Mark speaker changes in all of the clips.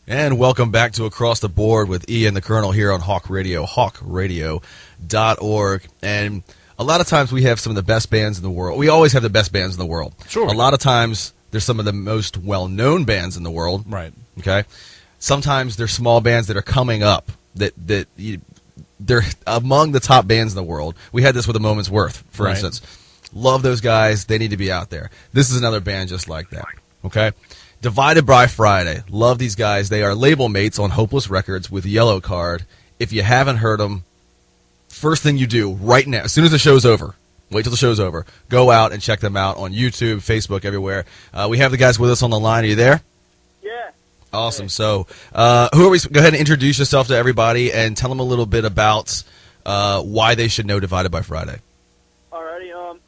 Speaker 1: And welcome back to Across the Board with Ian the Colonel here on Hawk Radio, hawkradio.org. And a lot of times we have some of the best bands in the world. We always have the best bands in the world.
Speaker 2: Sure.
Speaker 1: A lot of times there's some of the most well-known bands in the world.
Speaker 2: Right.
Speaker 1: Okay. Sometimes there's small bands that are coming up they're among the top bands in the world. We had this with A Moment's Worth, for instance. Love those guys. They need to be out there. This is another band just like that. Okay. Divided by Friday. Love these guys. They are label mates on Hopeless Records with Yellow Card. If you haven't heard them, first thing you do right now, as soon as the show's over, wait till the show's over, go out and check them out on YouTube, Facebook, everywhere. We have the guys with us on the line. Are you there?
Speaker 3: Yeah.
Speaker 1: Awesome. So, who are we? Go ahead and introduce yourself to everybody and tell them a little bit about why they should know Divided by Friday.
Speaker 3: Alrighty.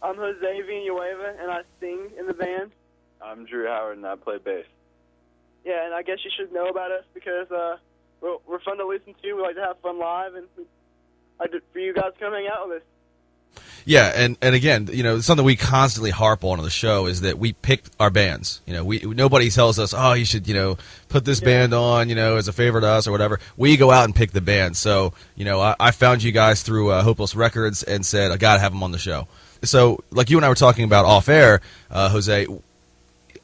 Speaker 3: I'm Jose Villanueva, and I sing in the band.
Speaker 4: I'm Drew Howard, and I play bass.
Speaker 3: Yeah, and I guess you should know about us because we're fun to listen to. We like to have fun live, and I did for you guys to come hang out with us.
Speaker 1: Yeah, and again, something we constantly harp on the show is that we pick our bands. Nobody tells us, oh, you should, put this band on, as a favor to us or whatever. We go out and pick the band. So, I found you guys through Hopeless Records and said, I got to have them on the show. So, like you and I were talking about off air, Jose,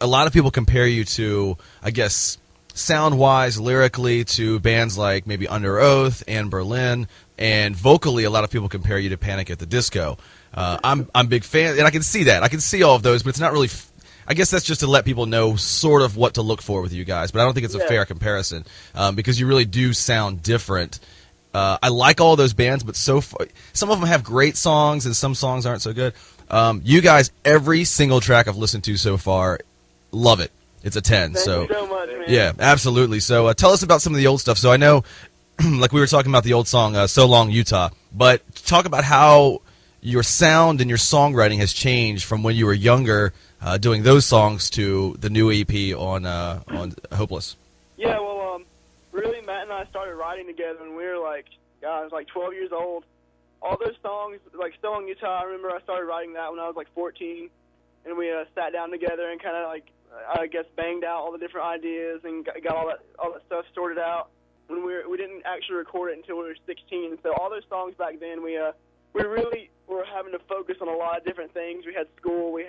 Speaker 1: a lot of people compare you to, I guess, sound-wise, lyrically, to bands like maybe Under Oath and Berlin, and vocally, a lot of people compare you to Panic at the Disco. I'm a big fan, and I can see that. I can see all of those, but it's not really. I guess that's just to let people know sort of what to look for with you guys. But I don't think it's a fair comparison because you really do sound different. I like all those bands, but some of them have great songs, and some songs aren't so good. You guys, every single track I've listened to so far, love it. It's a 10.
Speaker 3: Thank you so much, man.
Speaker 1: Yeah, absolutely. So tell us about some of the old stuff. So I know, like we were talking about the old song, So Long, Utah, but talk about how your sound and your songwriting has changed from when you were younger doing those songs to the new EP on Hopeless.
Speaker 3: Yeah, well, really, Matt and I started writing together when we were like 12 years old. All those songs, like So Long, Utah, I remember I started writing that when I was like 14, and we sat down together and kind of I guess banged out all the different ideas and got all that stuff sorted out. When we didn't actually record it until we were 16. So all those songs back then, we really were having to focus on a lot of different things. We had school, we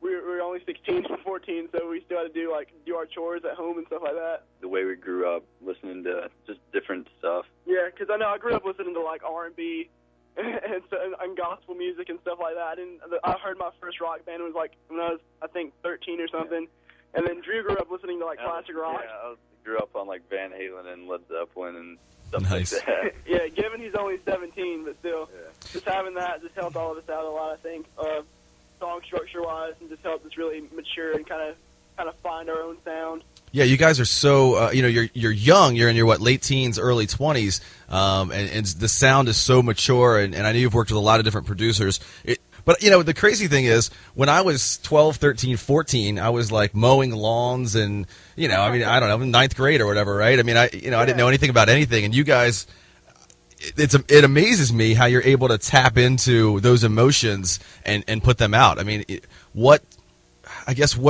Speaker 3: were only 16 and 14, so we still had to do our chores at home and stuff like that.
Speaker 4: The way we grew up, listening to just different stuff.
Speaker 3: Yeah, because I know I grew up listening to like R&B and gospel music and stuff like that. I heard my first rock band was like when I was, I think, 13 or something. And then Drew grew up listening to like classic rock.
Speaker 4: Yeah, I grew up on like Van Halen and Led Zeppelin and stuff
Speaker 1: Nice.
Speaker 4: like that.
Speaker 3: Yeah, given he's only 17, but still, just having that just helped all of us out a lot, I think, song structure-wise, and just helped us really mature and kind of find our own sound.
Speaker 1: Yeah, you guys are so you're young. You're in your late teens, early 20s, and the sound is so mature. And I know you've worked with a lot of different producers. But the crazy thing is, when I was 12, 13, 14, I was like mowing lawns, and I don't know, in ninth grade or whatever, right? I mean, I didn't know anything about anything, and you guys, it amazes me how you're able to tap into those emotions and put them out. I mean, what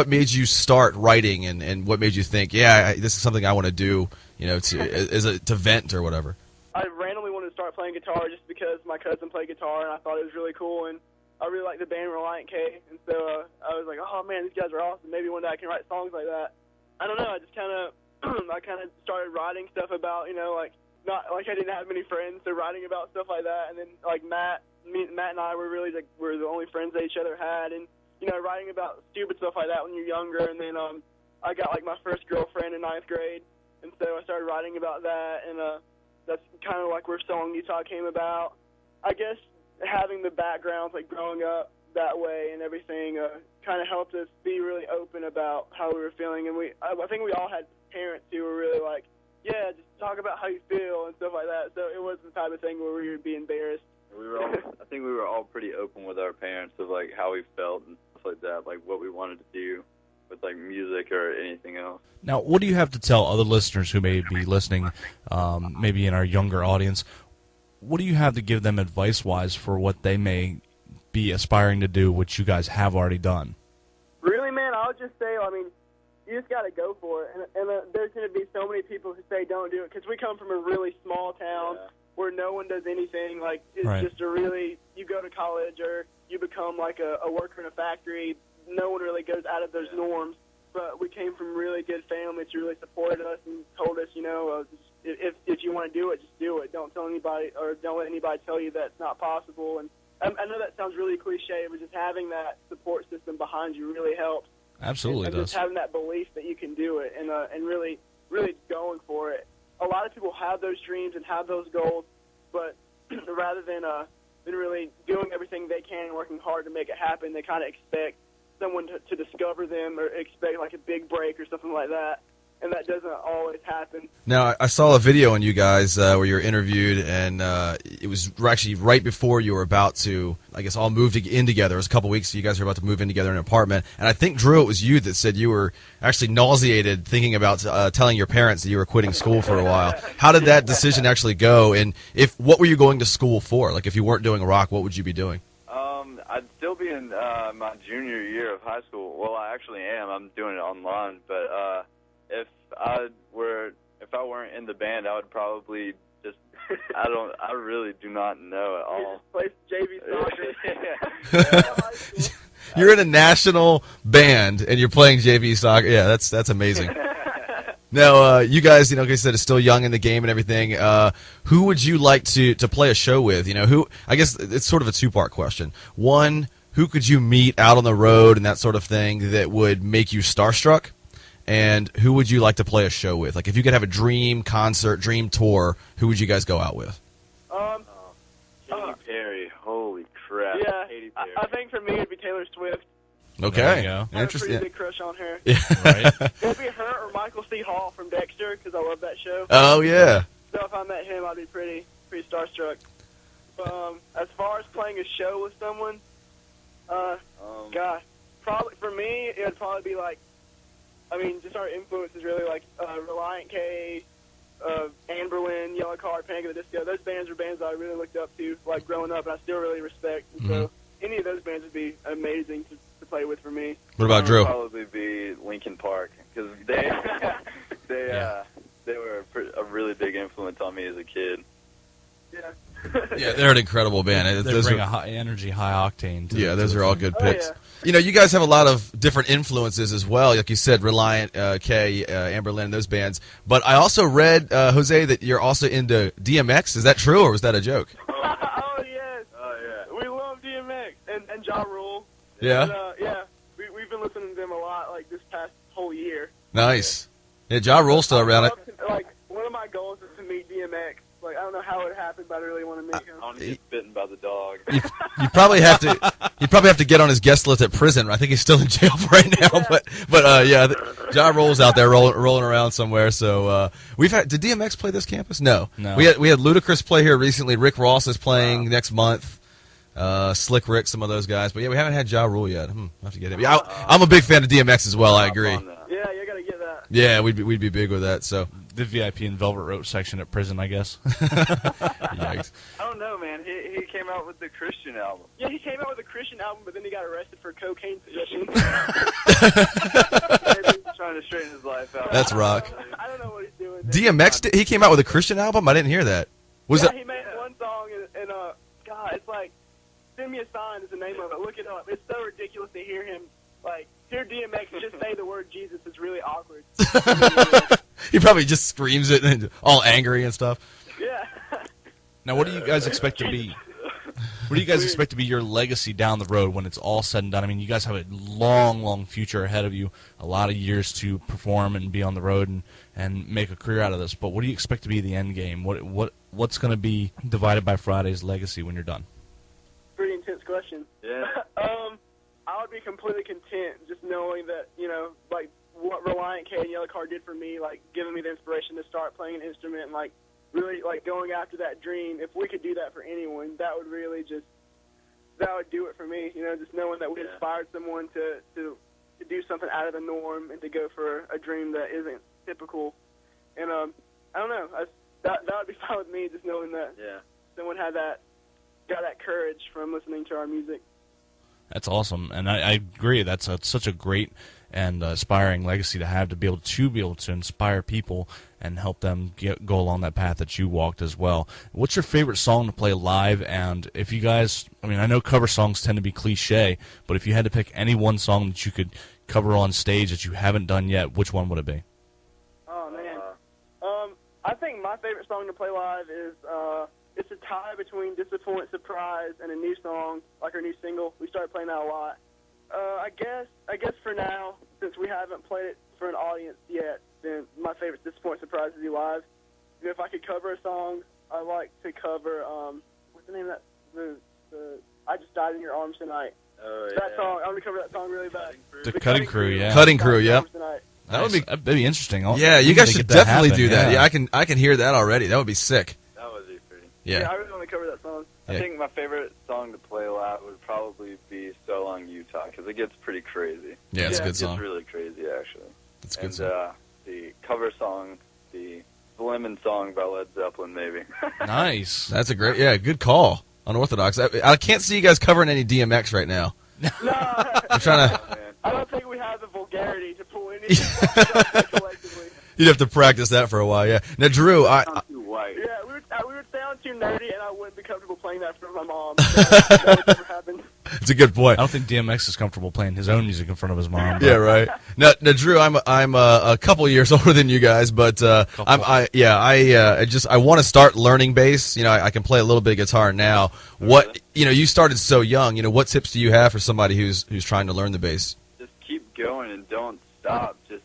Speaker 1: made you start writing, and what made you think, this is something I want to do, to vent or whatever?
Speaker 3: I randomly wanted to start playing guitar just because my cousin played guitar, and I thought it was really cool, and I really liked the band Reliant K, and so I was like, oh man, these guys are awesome. Maybe one day I can write songs like that. I don't know. I just kind of started writing stuff about, not like I didn't have many friends, so writing about stuff like that. And then like Matt and I were really were the only friends that each other had, and writing about stupid stuff like that when you're younger. And then I got like my first girlfriend in ninth grade, and so I started writing about that, and that's kind of like where So Long, Utah came about. I guess having the backgrounds, like growing up that way and everything, kind of helped us be really open about how we were feeling. And I think we all had parents who were really like, yeah, just talk about how you feel and stuff like that. So it wasn't the type of thing where we would be embarrassed.
Speaker 4: I think we were all pretty open with our parents of like how we felt and stuff like that, like what we wanted to do with like music or anything else.
Speaker 2: Now, what do you have to tell other listeners who may be listening, maybe in our younger audience? What do you have to give them advice-wise for what they may be aspiring to do, which you guys have already done?
Speaker 3: Really, man, I would just say, you just got to go for it. And there's going to be so many people who say don't do it because we come from a really small town where no one does anything. Like, it's just a really, you go to college or you become like a worker in a factory. No one really goes out of those norms. But we came from really good families who really supported us and told us, if you want to do it, just do it. Don't tell anybody or don't let anybody tell you that it's not possible. And I know that sounds really cliche, but just having that support system behind you really helps.
Speaker 2: Absolutely
Speaker 3: and
Speaker 2: does.
Speaker 3: Just having that belief that you can do it and really going for it. A lot of people have those dreams and have those goals, but rather than really doing everything they can and working hard to make it happen, they kind of expect someone to discover them or expect like a big break or something like that, and that doesn't always happen.
Speaker 1: Now, I saw a video on you guys where you were interviewed, and it was actually right before you were about to, I guess, all move in together. It was a couple weeks, so you guys were about to move in together in an apartment, and I think, Drew, it was you that said you were actually nauseated thinking about telling your parents that you were quitting school for a while. How did that decision actually go, and what were you going to school for? Like, if you weren't doing rock, what would you be doing?
Speaker 4: I'd still be in my junior year of high school. Well, I actually am. I'm doing it online. But if I weren't in the band, I would probably just I really do not know at all.
Speaker 3: Play JV soccer.
Speaker 1: You're in a national band and you're playing JV soccer. Yeah, that's amazing. Now, you guys, like I said, are still young in the game and everything. Who would you like to play a show with? Who? I guess it's sort of a two-part question. One, who could you meet out on the road and that sort of thing that would make you starstruck? And who would you like to play a show with? Like, if you could have a dream concert, dream tour, who would you guys go out with?
Speaker 4: Katy Perry. Holy crap.
Speaker 3: Yeah,
Speaker 4: Katy Perry.
Speaker 3: I think for me it'd be Taylor Swift.
Speaker 1: Okay.
Speaker 2: There you go.
Speaker 3: I have a
Speaker 1: Interesting.
Speaker 3: pretty big crush on her.
Speaker 1: Yeah.
Speaker 2: Right.
Speaker 3: It'd be her or Michael C. Hall from Dexter because I love that show.
Speaker 1: Oh, yeah.
Speaker 3: So if I met him, I'd be pretty starstruck. As far as playing a show with someone, gosh, probably for me it would probably be like, just our influences really like Reliant K, Amberlin, Yellow Card, Panic at the Disco. Those bands are bands that I really looked up to, like growing up, and I still really respect. And so any of those bands would be amazing to play with for me.
Speaker 1: What about Drew?
Speaker 4: Would probably be Linkin Park because they were a really big influence on me as a kid.
Speaker 3: Yeah.
Speaker 1: Yeah, they're an incredible band.
Speaker 2: They bring a high energy, high octane.
Speaker 1: Those are all good picks.
Speaker 3: Yeah.
Speaker 1: You guys have a lot of different influences as well. Like you said, Reliant K, Amberlin, those bands. But I also read, Jose, that you're also into DMX. Is that true, or was that a joke?
Speaker 3: Oh, yes.
Speaker 4: Oh, yeah.
Speaker 3: We love DMX and Ja Rule.
Speaker 1: Yeah?
Speaker 3: And, we've been listening to them a lot, like, this past whole year.
Speaker 1: Nice. Yeah, Ja Rule's still around.
Speaker 3: Like, one of my goals is to meet DMX. Like, I don't know how it happened, but I really want to meet him.
Speaker 4: I want to get bitten by the dog.
Speaker 1: You probably have to get on his guest list at prison. I think he's still in jail right now.
Speaker 3: Yeah.
Speaker 1: But Ja Rule's out there rolling around somewhere. So did DMX play this campus? No. We had Ludacris play here recently. Rick Ross is playing next month. Slick Rick, some of those guys. But yeah, we haven't had Ja Rule yet. I'll have to get him. Yeah, I'm a big fan of DMX as well. I agree.
Speaker 3: Yeah, you got to get that.
Speaker 1: Yeah, we'd be big with that. So
Speaker 2: The VIP and Velvet Rope section at prison, I guess.
Speaker 1: Yikes.
Speaker 4: I don't know, man. He came out with the Christian album.
Speaker 3: Yeah, he came out with a Christian album, but then he got arrested for cocaine possession.
Speaker 4: Maybe trying to straighten his life out.
Speaker 1: That's rock.
Speaker 3: I don't know what he's doing.
Speaker 1: DMX, he came out with a Christian album? I didn't hear that.
Speaker 3: He made one song, and God, it's like, Send Me a Sign is the name of it. Look it up. It's so ridiculous to hear him, hear DMX just say the word Jesus is really awkward.
Speaker 1: He probably just screams it and all angry and stuff.
Speaker 3: Yeah.
Speaker 2: Now, what do you guys expect to be? What do you guys expect to be your legacy down the road when it's all said and done? I mean, you guys have a long, long future ahead of you, a lot of years to perform and be on the road and make a career out of this. But what do you expect to be the end game? What's going to be Divided by Friday's legacy when you're done?
Speaker 3: Pretty intense question.
Speaker 4: Yeah.
Speaker 3: I would be completely content just knowing that, what Reliant K and Yellow Card did for me, giving me the inspiration to start playing an instrument and, really, going after that dream. If we could do that for anyone, that would really that would do it for me, just knowing that we inspired someone to do something out of the norm and to go for a dream that isn't typical. And, I don't know, that would be fine with me, just knowing that someone got that courage from listening to our music.
Speaker 2: That's awesome, and I agree. That's such a great and aspiring legacy to have to be able to inspire people and help them go along that path that you walked as well. What's your favorite song to play live? And if you guys, I mean, I know cover songs tend to be cliche, but if you had to pick any one song that you could cover on stage that you haven't done yet, which one would it be?
Speaker 3: Oh man, I think my favorite song to play live is it's a tie between "Disappoint," "Surprise," and a new song, like our new single. We started playing that a lot. I guess for now, since we haven't played it for an audience yet, then my favorite is "Disappoint," "Surprise" to do live. You know, if I could cover a song, I like to cover what's the name of that? The "I Just Died in Your Arms Tonight."
Speaker 4: Oh, yeah.
Speaker 3: That song, I want to cover that song really bad.
Speaker 2: The Cutting Crew, yeah.
Speaker 1: Cutting Crew, yep.
Speaker 2: That'd be interesting.
Speaker 1: Yeah, you guys should definitely do that.
Speaker 2: Yeah.
Speaker 1: Yeah, I can hear that already. That would be sick.
Speaker 4: That would be pretty.
Speaker 1: Yeah.
Speaker 3: I really want to cover that song.
Speaker 4: I think my favorite song to play live would probably be "So Long, Utah," because it gets pretty crazy.
Speaker 1: Yeah, it's a
Speaker 3: Yeah.
Speaker 1: good
Speaker 4: It
Speaker 1: song.
Speaker 4: gets really crazy, actually.
Speaker 1: It's a good
Speaker 4: And
Speaker 1: song.
Speaker 4: the cover song, the Lemon song by Led Zeppelin, maybe.
Speaker 2: Nice.
Speaker 1: That's a great, good call. Unorthodox. I can't see you guys covering any DMX right now.
Speaker 3: No,
Speaker 1: I'm trying to.
Speaker 4: Oh, man.
Speaker 3: I don't think we have the vulgarity to pull anything off collectively.
Speaker 1: You'd have to practice that for a while. Yeah. Now, Drew,
Speaker 4: I'm too white.
Speaker 3: Yeah, we would sound too nerdy, and I wouldn't be comfortable playing that for my mom. That would never happen.
Speaker 1: it's a good
Speaker 2: I
Speaker 1: point.
Speaker 2: don't think DMX is comfortable playing his own music in front of his mom. but-
Speaker 1: Yeah, right. Now, Drew, I'm a couple years older than you guys, but I want to start learning bass. You know, I can play a little bit of guitar now. What you started so young. You know, what tips do you have for somebody who's trying to learn the bass?
Speaker 4: Just keep going and don't stop. Just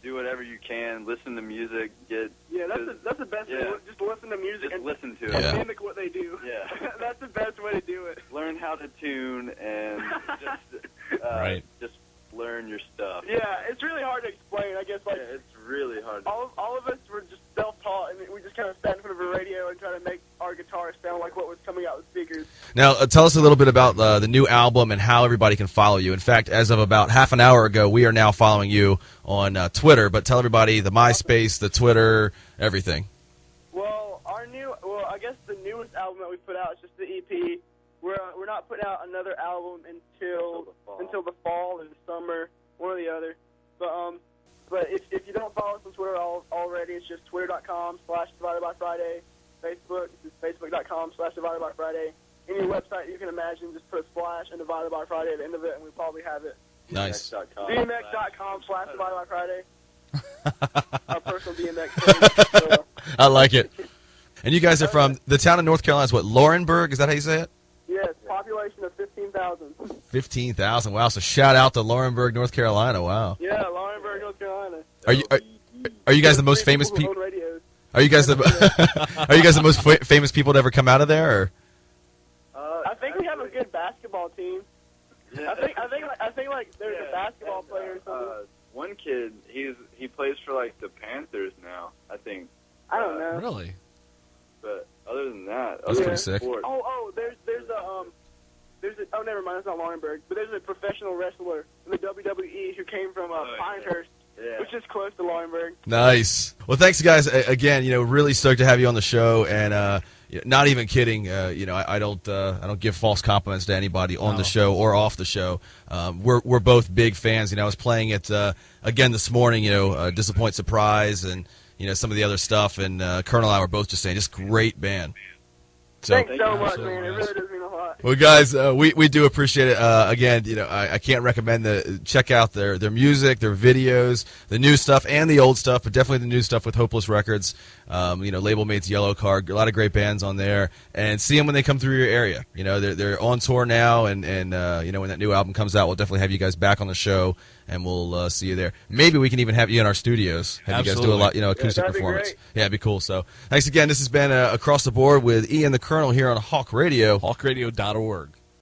Speaker 4: do whatever you can. Listen to music.
Speaker 3: Yeah, that's the best way.
Speaker 4: Yeah.
Speaker 3: Just listen to music
Speaker 4: Just
Speaker 3: and
Speaker 4: listen to
Speaker 3: and
Speaker 4: it.
Speaker 1: Yeah.
Speaker 3: mimic what they do.
Speaker 4: Yeah.
Speaker 3: That's the best way to do it.
Speaker 4: Learn how to tune and
Speaker 2: Right.
Speaker 4: just learn your stuff.
Speaker 3: Yeah, it's really hard to explain. I guess like
Speaker 4: Yeah, it's really hard.
Speaker 3: all of us were just self-taught, and we just kind of sat in front of a radio and tried to make our guitar sound like what was coming out of the speakers.
Speaker 1: Now, tell us a little bit about the new album and how everybody can follow you. In fact, as of about half an hour ago, we are now following you on Twitter. But tell everybody the MySpace, the Twitter, everything.
Speaker 3: Well, I guess the newest album that we put out is just the EP. We're not putting out another album until the fall or the summer, one or the other. But if you don't follow us on Twitter already, it's just twitter.com/dividedbyfriday. Facebook, it's facebook.com/dividedbyfriday. Any website you can imagine, just put / and Divided by Friday at the end of it, and we probably have it.
Speaker 1: Nice.
Speaker 3: DMX.com/dividedbyfriday. Our personal DMX page. So,
Speaker 1: I like it. And you guys are from the town of North Carolina. Is what, Laurinburg? Is that how you say it?
Speaker 3: yes, population of 15,000.
Speaker 1: 15,000. Wow. So shout out to Laurinburg, North Carolina. Wow.
Speaker 3: Yeah, Laurinburg, North Carolina.
Speaker 1: Are you guys the most famous
Speaker 3: people?
Speaker 1: people? Are you guys the most famous people to ever come out of there? Or?
Speaker 3: I think we have a good basketball team.
Speaker 4: Yeah.
Speaker 3: I think like there's a basketball player or something.
Speaker 4: One kid, he plays for like the Panthers now, I think.
Speaker 3: I don't know.
Speaker 2: Really?
Speaker 4: But other than that,
Speaker 1: That's
Speaker 4: other
Speaker 1: pretty
Speaker 4: than
Speaker 1: sick.
Speaker 4: sports,
Speaker 3: Oh, never mind. It's not Laurinburg, but there's a professional wrestler in the WWE who came from Pinehurst,
Speaker 4: yeah.
Speaker 3: which is close to Laurinburg.
Speaker 1: Nice. Well, thanks, guys. Again, really stoked to have you on the show, and not even kidding. I don't give false compliments to anybody on the show or off the show. We're both big fans. I was playing it again this morning. Disappoint, Surprise, and some of the other stuff. And Colonel and I were both just saying, just great band. So.
Speaker 3: Thanks so much, man. It really does mean a lot.
Speaker 1: Well, guys, we do appreciate it. Again, I can't recommend check out their music, their videos, the new stuff and the old stuff, but definitely the new stuff with Hopeless Records. Label Mates, Yellow Card, a lot of great bands on there, and see them when they come through your area. They're on tour now, and when that new album comes out, we'll definitely have you guys back on the show, and we'll see you there. Maybe we can even have you in our studios. Have you guys do a lot, acoustic
Speaker 3: that'd be
Speaker 1: performance.
Speaker 3: great.
Speaker 1: Yeah, it'd be cool. So thanks again. This has been Across the Board with Ian the Colonel here on Hawk Radio.
Speaker 2: HawkRadio.org.